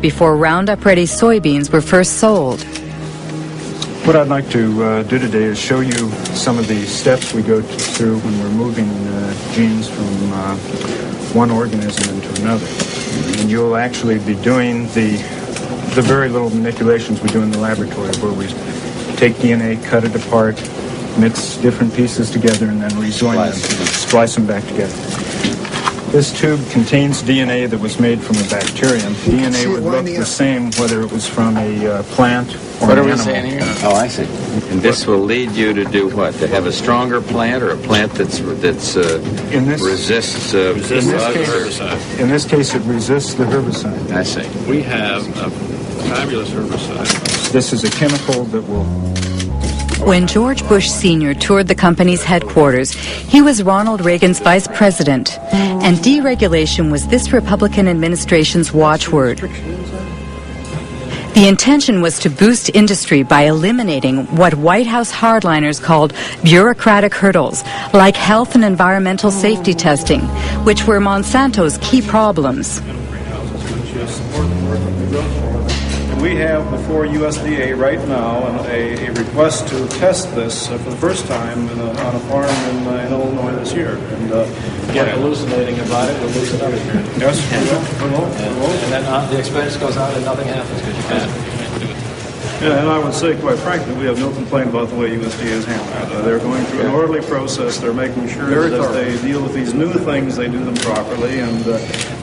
before Roundup-ready soybeans were first sold. What I'd like to do today is show you some of the steps we go through when we're moving genes from one organism into another. And you'll actually be doing the very little manipulations we do in the laboratory, where we take DNA, cut it apart, mix different pieces together, and then rejoin them, splice them back together. This tube contains DNA that was made from a bacterium. DNA would look the same whether it was from a plant or an animal. What are we saying here? Oh, I see. And this will lead you to do what? To have a stronger plant, or a plant that's resists herbicide? In this case, it resists the herbicide. I see. We have a fabulous herbicide. This is a chemical that will... When George Bush Sr. toured the company's headquarters, he was Ronald Reagan's vice president, and deregulation was this Republican administration's watchword. The intention was to boost industry by eliminating what White House hardliners called bureaucratic hurdles, like health and environmental safety testing, which were Monsanto's key problems. We have before USDA right now a request to test this for the first time on a farm in Illinois this year. And get hallucinating about it, we'll lose another year. Yes, we will. And then the expense goes out and nothing happens because you can't do it. Yeah, and I would say, quite frankly, we have no complaint about the way USDA is handling it. They're going through an orderly process. They're making sure that as they deal with these new things, they do them properly. And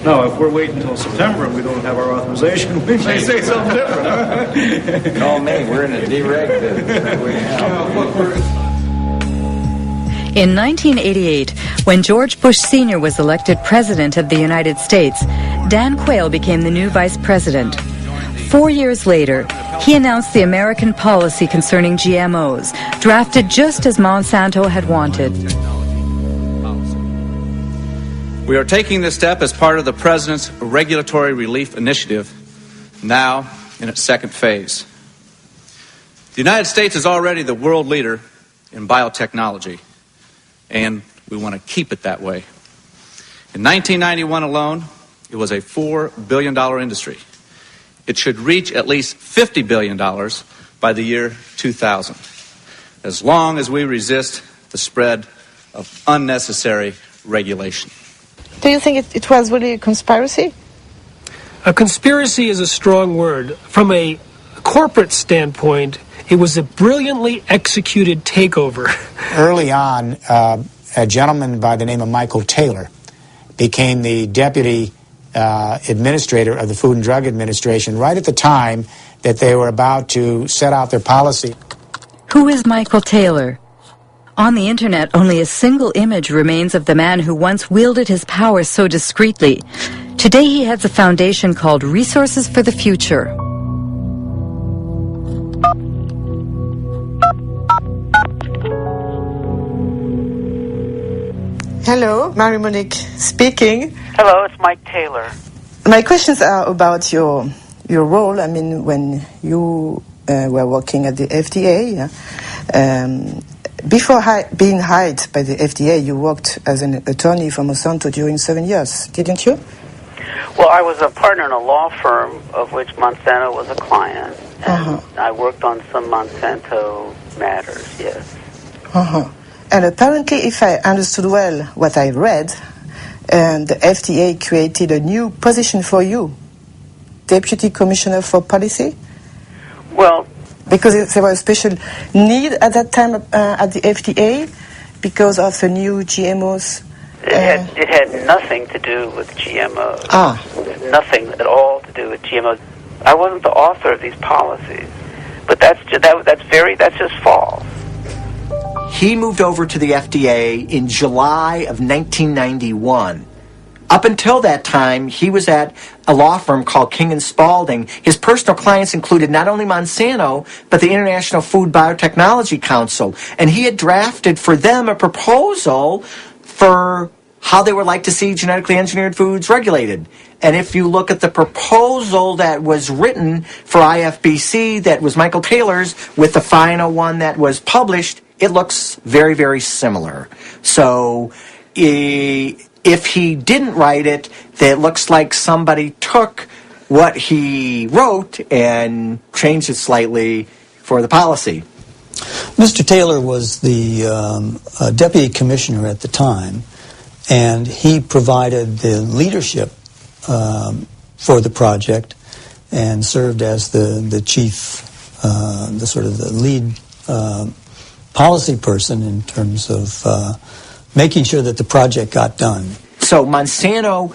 now, if we're waiting until September and we don't have our authorization, we may say something different. Huh? Call me. We're in a dereg In 1988, when George Bush Sr. was elected President of the United States, Dan Quayle became the new Vice President. 4 years later, he announced the American policy concerning GMOs, drafted just as Monsanto had wanted. We are taking this step as part of the President's Regulatory Relief Initiative, now in its second phase. The United States is already the world leader in biotechnology, and we want to keep it that way. In 1991 alone, it was a $4 billion industry. It should reach at least $50 billion by the year 2000, as long as we resist the spread of unnecessary regulation. Do you think it was really a conspiracy? A conspiracy is a strong word. From a corporate standpoint, it was a brilliantly executed takeover. Early on, a gentleman by the name of Michael Taylor became the deputy administrator of the Food and Drug Administration right at the time that they were about to set out their policy. Who is Michael Taylor? On the internet, only a single image remains of the man who once wielded his power so discreetly. Today he heads a foundation called Resources for the Future. Hello, Marie-Monique speaking. Hello, it's Mike Taylor. My questions are about your role. I mean, when you were working at the FDA, before being hired by the FDA, you worked as an attorney for Monsanto during 7 years, didn't you? Well, I was a partner in a law firm of which Monsanto was a client, and I worked on some Monsanto matters, yes. And apparently, if I understood well what I read, and the FDA created a new position for you, Deputy Commissioner for Policy? Well, because there was a special need at that time at the FDA because of the new GMOs? It had nothing to do with GMOs. Nothing at all to do with GMOs. I wasn't the author of these policies, but that's just false. He moved over to the FDA in July of 1991. Up until that time, he was at a law firm called King & Spalding. His personal clients included not only Monsanto, but the International Food Biotechnology Council. And he had drafted for them a proposal for how they would like to see genetically engineered foods regulated. And if you look at the proposal that was written for IFBC, that was Michael Taylor's, with the final one that was published, it looks very, very similar. So if he didn't write it, it looks like somebody took what he wrote and changed it slightly for the policy. Mr. Taylor was the deputy commissioner at the time, and he provided the leadership for the project and served as the chief, the sort of the lead policy person in terms of making sure that the project got done. So Monsanto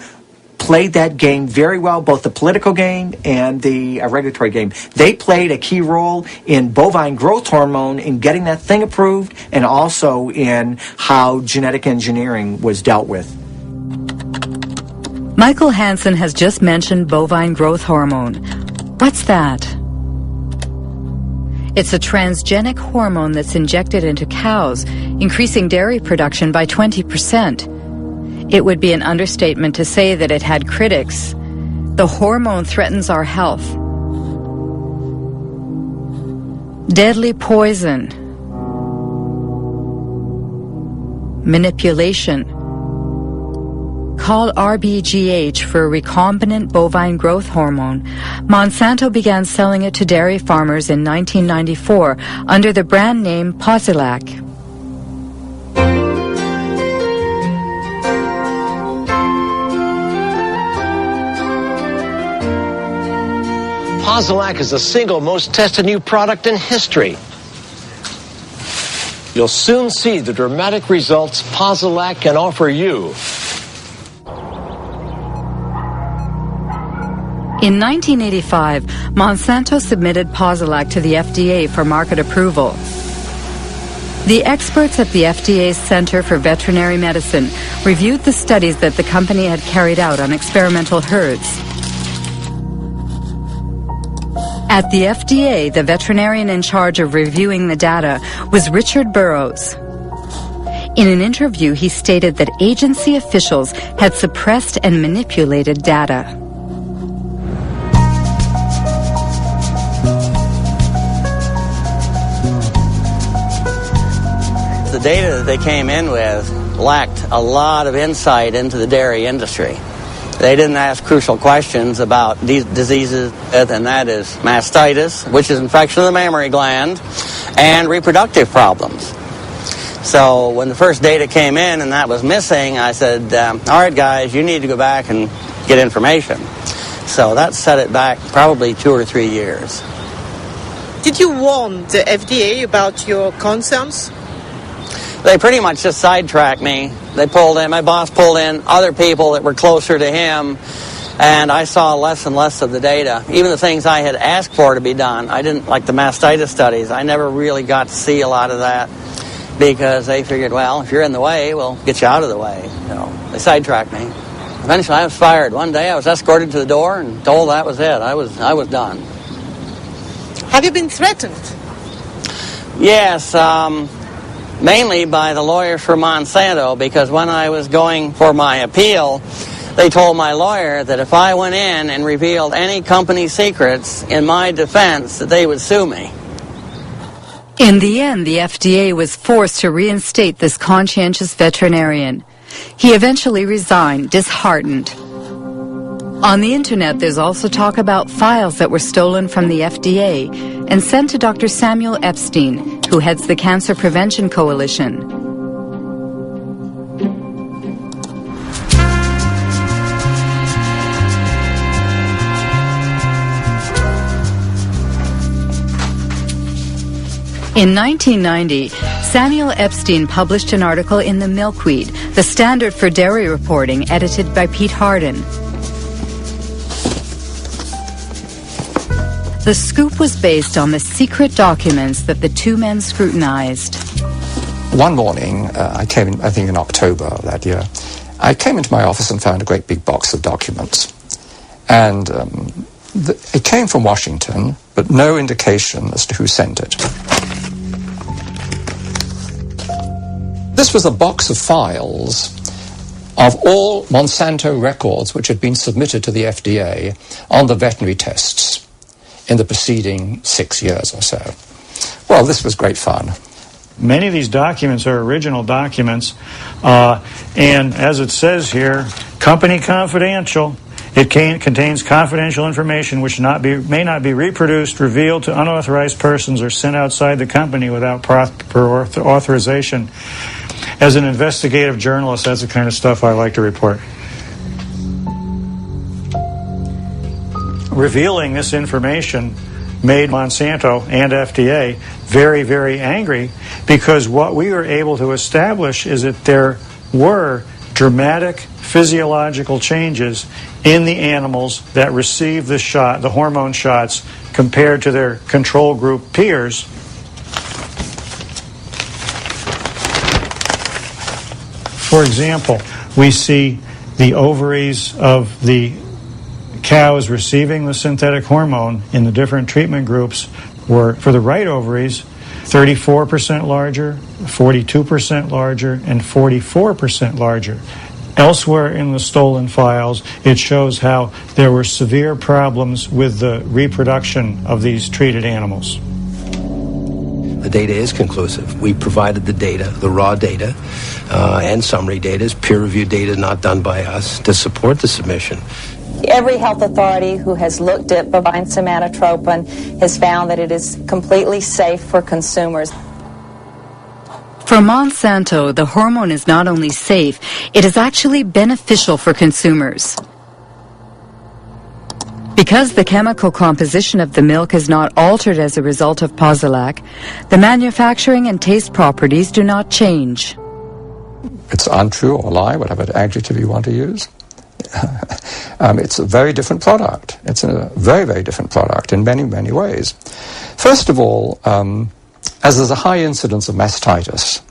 played that game very well, both the political game and the regulatory game. They played a key role in bovine growth hormone in getting that thing approved, and also in how genetic engineering was dealt with. Michael Hansen has just mentioned bovine growth hormone. What's that? It's a transgenic hormone that's injected into cows, increasing dairy production by 20%. It would be an understatement to say that it had critics. The hormone threatens our health. Deadly poison. Manipulation. Called RBGH for recombinant bovine growth hormone, Monsanto began selling it to dairy farmers in 1994 under the brand name Posilac. Posilac is the single most tested new product in history. You'll soon see the dramatic results Posilac can offer you. In 1985, Monsanto submitted Posilac to the FDA for market approval. The experts at the FDA's Center for Veterinary Medicine reviewed the studies that the company had carried out on experimental herds. At the FDA, the veterinarian in charge of reviewing the data was Richard Burrows. In an interview, he stated that agency officials had suppressed and manipulated data. The data that they came in with lacked a lot of insight into the dairy industry. They didn't ask crucial questions about these diseases, and that is mastitis, which is infection of the mammary gland, and reproductive problems. So when the first data came in and that was missing, I said, all right, guys, you need to go back and get information. So that set it back probably 2 or 3 years. Did you warn the FDA about your concerns? They pretty much just sidetracked me. They pulled in, my boss pulled in other people that were closer to him, and I saw less and less of the data. Even the things I had asked for to be done, I didn't, like the mastitis studies, I never really got to see a lot of that because they figured, well, if you're in the way, we'll get you out of the way. So they sidetracked me. Eventually I was fired. One day I was escorted to the door and told that was it. I was done. Have you been threatened? Yes, mainly by the lawyers for Monsanto, because when I was going for my appeal, they told my lawyer that if I went in and revealed any company secrets in my defense, that they would sue me. In the end, the FDA was forced to reinstate this conscientious veterinarian. He eventually resigned, disheartened. On the internet, there's also talk about files that were stolen from the FDA and sent to Dr. Samuel Epstein, who heads the Cancer Prevention Coalition. In 1990, Samuel Epstein published an article in The Milkweed, the standard for dairy reporting, edited by Pete Hardin. The scoop was based on the secret documents that the two men scrutinized. One morning, I came in, I think in October of that year, I came into my office and found a great big box of documents. And it came from Washington, but no indication as to who sent it. This was a box of files of all Monsanto records which had been submitted to the FDA on the veterinary tests in the preceding 6 years or so. Well, this was great fun. Many of these documents are original documents, and as it says here, company confidential, It contains confidential information which may not be reproduced, revealed to unauthorized persons, or sent outside the company without proper authorization. As an investigative journalist, that's the kind of stuff I like to report. Revealing this information made Monsanto and FDA very, very angry, because what we were able to establish is that there were dramatic physiological changes in the animals that received the shot, the hormone shots, compared to their control group peers. For example, we see the ovaries of the cows receiving the synthetic hormone in the different treatment groups were, for the right ovaries, 34% larger, 42% larger, and 44% larger. Elsewhere in the stolen files, it shows how there were severe problems with the reproduction of these treated animals. The data is conclusive. We provided the data, the raw data, and summary data, is peer-reviewed data not done by us, to support the submission. Every health authority who has looked at bovine somatotropin has found that it is completely safe for consumers. For Monsanto, the hormone is not only safe, it is actually beneficial for consumers. Because the chemical composition of the milk is not altered as a result of Posilac, the manufacturing and taste properties do not change. It's untrue or lie, whatever adjective you want to use. It's a very different product. It's a very, very different product in many, many ways. First of all, as there's a high incidence of mastitis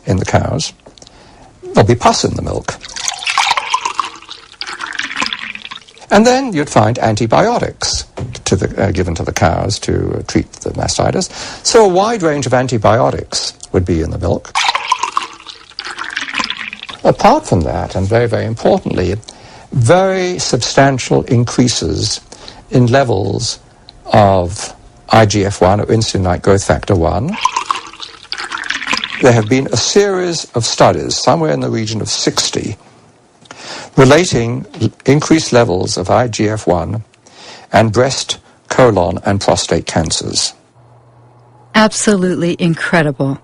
in the cows, there'll be pus in the milk. And then you'd find antibiotics given to the cows to treat the mastitis. So a wide range of antibiotics would be in the milk. Apart from that, and very, very importantly, very substantial increases in levels of IGF-1, or insulin-like growth factor 1. There have been a series of studies, somewhere in the region of 60, relating increased levels of IGF-1 and breast, colon, and prostate cancers. Absolutely incredible.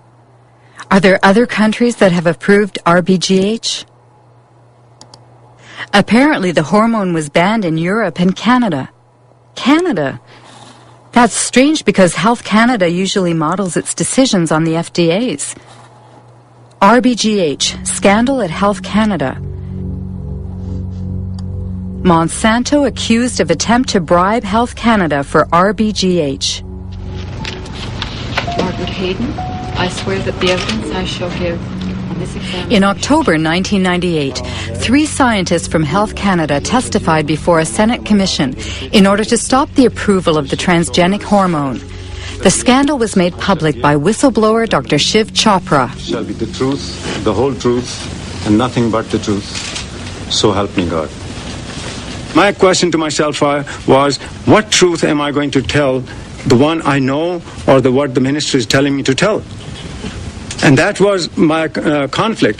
Are there other countries that have approved RBGH? Apparently, the hormone was banned in Europe and Canada. Canada? That's strange, because Health Canada usually models its decisions on the FDA's. RBGH, scandal at Health Canada. Monsanto accused of attempt to bribe Health Canada for RBGH. Margaret Hayden, I swear that the evidence I shall give on this examination... In October 1998, 3 scientists from Health Canada testified before a Senate commission in order to stop the approval of the transgenic hormone. The scandal was made public by whistleblower Dr. Shiv Chopra. Shall be the truth, the whole truth, and nothing but the truth. So help me God. My question to myself was, what truth am I going to tell? The one I know, or what the ministry is telling me to tell? And that was my conflict.